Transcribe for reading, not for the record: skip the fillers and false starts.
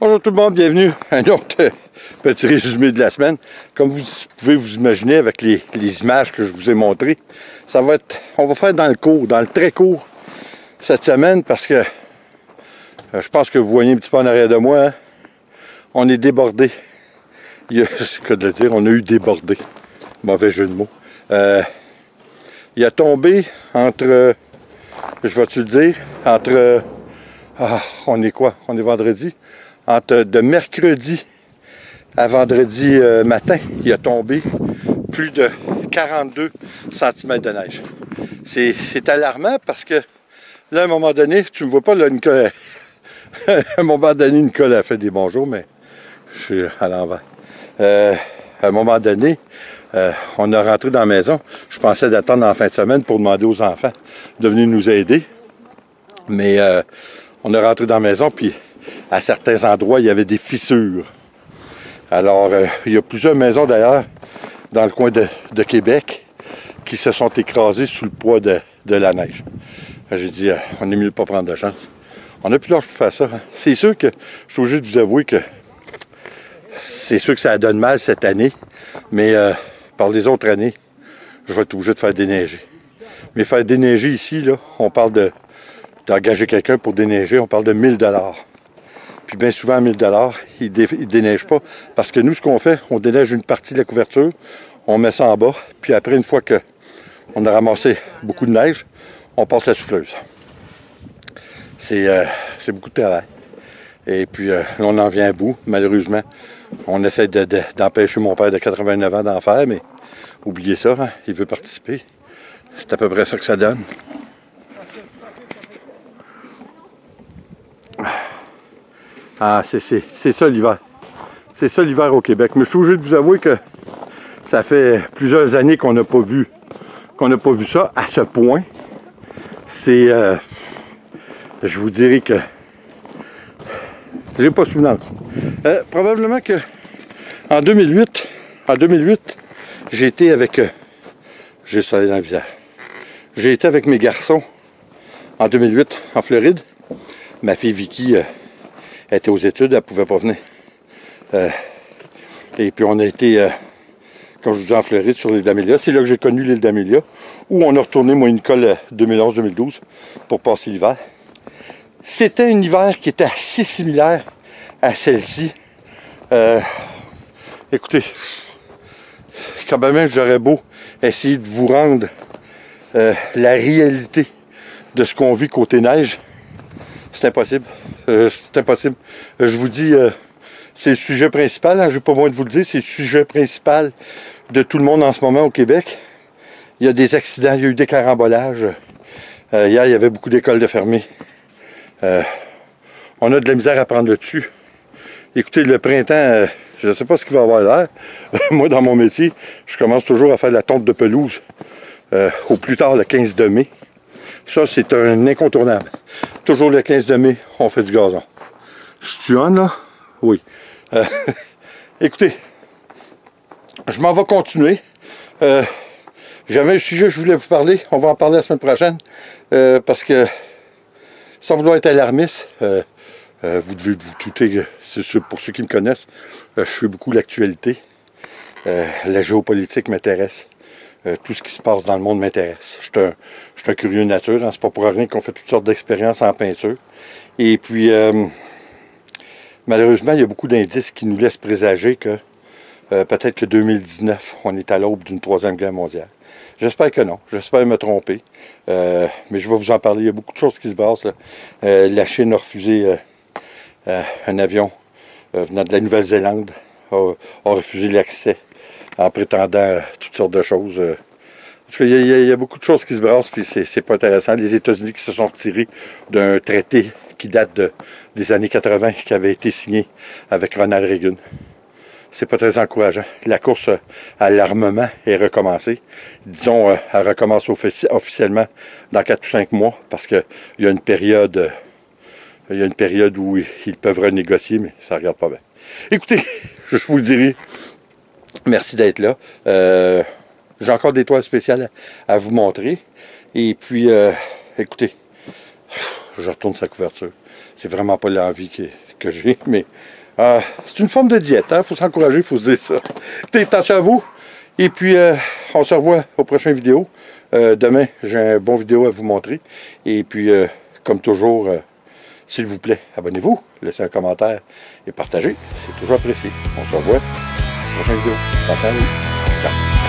Bonjour tout le monde, bienvenue à un autre petit résumé de la semaine. Comme vous pouvez vous imaginer avec les images que je vous ai montrées, ça va être, on va faire dans le très court cette semaine parce que je pense que vous voyez un petit peu en arrière de moi, hein, on est débordé. Il y a ce que de dire, on a eu débordé. Mauvais jeu de mots. Il a tombé entre, je vais-tu le dire, entre, on est quoi? On est vendredi. Entre de mercredi à vendredi matin, il a tombé plus de 42 cm de neige. C'est alarmant parce que là, à un moment donné, tu ne me vois pas, là, Nicolas, à un moment donné, Nicolas a fait des bonjours, mais je suis à l'envers. À un moment donné, on a rentré dans la maison. Je pensais d'attendre en fin de semaine pour demander aux enfants de venir nous aider. Mais on est rentré dans la maison, puis à certains endroits, il y avait des fissures. Alors, il y a plusieurs maisons d'ailleurs dans le coin de Québec qui se sont écrasées sous le poids de la neige. J'ai dit, on est mieux de ne pas prendre de chance. On n'a plus l'âge pour faire ça. Hein. C'est sûr que je suis obligé de vous avouer que c'est sûr que ça donne mal cette année, mais par les autres années, je vais être obligé de faire déneiger. Mais faire déneiger ici, là, on parle d'engager quelqu'un pour déneiger, on parle de 1000 $. Puis bien souvent, 1000 $, ils ne déneigent pas. Parce que nous, ce qu'on fait, on déneige une partie de la couverture, on met ça en bas, puis après, une fois qu'on a ramassé beaucoup de neige, on passe la souffleuse. C'est beaucoup de travail. Et puis, là, on en vient à bout, malheureusement. On essaie d'empêcher mon père de 89 ans d'en faire, mais oubliez ça, hein, il veut participer. C'est à peu près ça que ça donne. Ah, c'est ça l'hiver. C'est ça l'hiver au Québec. Mais je suis obligé de vous avouer que ça fait plusieurs années qu'on n'a pas vu ça à ce point. C'est, je vous dirais que j'ai pas souvenance. Probablement que en 2008, j'ai été avec, j'ai le soleil dans le visage. J'ai été avec mes garçons en 2008 en Floride. Ma fille Vicky était aux études, elle ne pouvait pas venir. Et puis on a été, comme je vous dis, en Floride sur l'île d'Amélia. C'est là que j'ai connu l'île d'Amélia, où on a retourné, moi, Nicole, 2011-2012 pour passer l'hiver. C'était un hiver qui était assez similaire à celle-ci. Écoutez, quand même, j'aurais beau essayer de vous rendre la réalité de ce qu'on vit côté neige. C'est impossible. C'est impossible. Je vous dis, c'est le sujet principal. Hein, je n'ai pas besoin de vous le dire. C'est le sujet principal de tout le monde en ce moment au Québec. Il y a des accidents, il y a eu des carambolages. Hier, il y avait beaucoup d'écoles de fermées. On a de la misère à prendre le dessus. Écoutez, le printemps, je ne sais pas ce qu'il va avoir l'air. Moi, dans mon métier, je commence toujours à faire la tonte de pelouse au plus tard le 15 de mai. Ça, c'est un incontournable. Toujours le 15 de mai, on fait du gazon. Je suis on, là? Oui. Écoutez, je m'en vais continuer. J'avais un sujet que je voulais vous parler. On va en parler la semaine prochaine. Parce que, sans vouloir être alarmiste, vous devez vous douter, pour ceux qui me connaissent, je fais beaucoup l'actualité. La géopolitique m'intéresse. Tout ce qui se passe dans le monde m'intéresse. Je suis un curieux de nature, hein. C'est pas pour rien qu'on fait toutes sortes d'expériences en peinture. Et puis, malheureusement, il y a beaucoup d'indices qui nous laissent présager que peut-être que 2019, on est à l'aube d'une 3e guerre mondiale. J'espère que non. J'espère me tromper. Mais je vais vous en parler. Il y a beaucoup de choses qui se passent. Là. La Chine a refusé un avion venant de la Nouvelle-Zélande, a refusé l'accès en prétendant toutes sortes de choses. Parce qu'il y a beaucoup de choses qui se brassent, puis c'est pas intéressant. Les États-Unis qui se sont retirés d'un traité qui date des années 80, qui avait été signé avec Ronald Reagan. C'est pas très encourageant. La course à l'armement est recommencée. Disons, elle recommence officiellement dans 4 ou 5 mois, parce qu'il y a une période où ils peuvent renégocier, mais ça ne regarde pas bien. Écoutez, je vous dirai, merci d'être là. J'ai encore des toiles spéciales à vous montrer. Et puis, écoutez, je retourne sa couverture. C'est vraiment pas l'envie que j'ai, mais c'est une forme de diète, il faut s'encourager, il faut se dire ça. Écoutez, attention à vous, et puis on se revoit aux prochaines vidéos. Demain, j'ai un bon vidéo à vous montrer, et puis comme toujours, s'il vous plaît, abonnez-vous, laissez un commentaire et partagez, c'est toujours apprécié. On se revoit aux prochaines vidéos. Attention à vous. Ciao.